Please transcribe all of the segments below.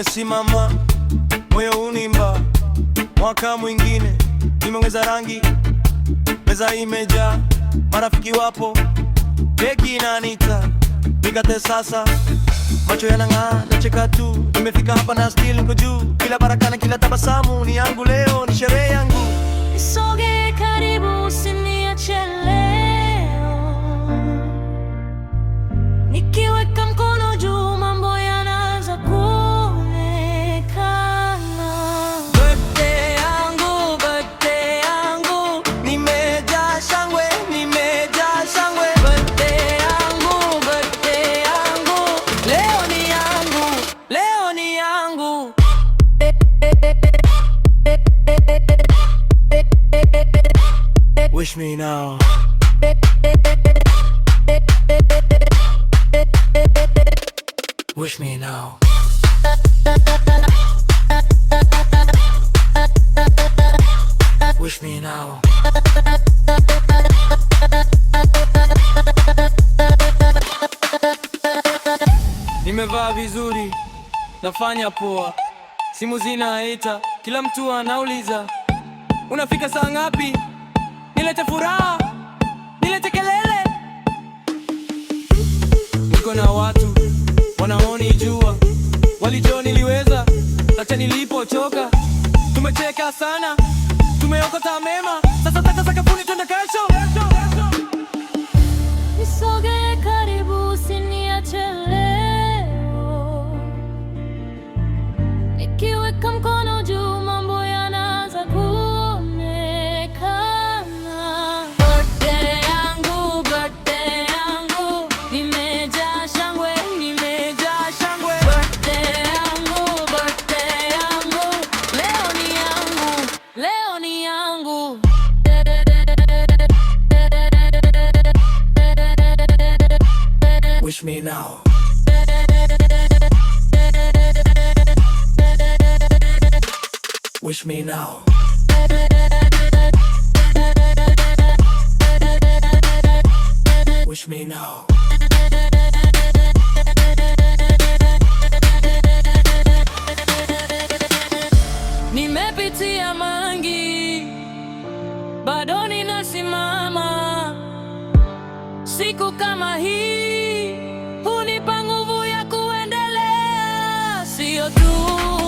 nimesimama, moyo unimba. Mwaka mwingine nimeongeza rangi, meza imejaa, marafiki wapo, keki inanita, mikate sasa, macho yanang'aa, nacheka tu. Nimefika hapa na still niko juu, kila baraka na kila tabasamu ni yangu. Leo ni sherehe yangu. Nisoge karibu, usiniache leo. Nikiweka mkono juu, mambo yanaanza kuonekana. Birthday yangu, birthday yangu, nimejaa shangwe, nimejaa shangwe. Birthday yangu, birthday yangu, leo ni yangu, leo ni yangu. Wish me now. Wish me now. Wish me now. Nimevaa vizuri, nafanya poa, simu zinaita, kila mtu anauliza unafika saa ngapi? Nilete furaha, nilete kelele. Niko na watu wanaonijua, walijua niliweza, acha nilipochoka. Tumecheka sana, tumeokota mema, sasa taka sakafuni, twende kesho. Nisoge karibu, usiniache leo. Nikiweka mkono juu, mambo yanaanza kuonekana. Birthday yangu, birthday yangu, nimejaa shangwe, nimejaa shangwe. Birthday yangu, birthday yangu, leo ni yangu, leo ni yangu. Wish me now. Wish me now. Wish me now. Nimepitia mengi, bado ninasimama. Siku kama hii hunipa nguvu ya kuendelea. Sio tu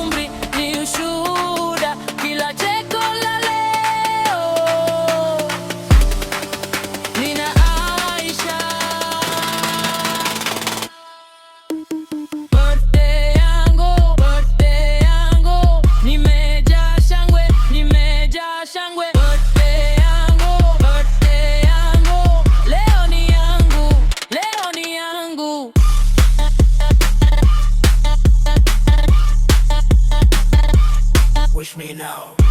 umri, ni ushuhuda, kila cheko la leo. Nina Aisha. Birthday yangu, birthday yangu, nimejaa shangwe, nimejaa shangwe. Birthday yangu, birthday yangu, leo ni yangu, leo ni yangu. Wish me now.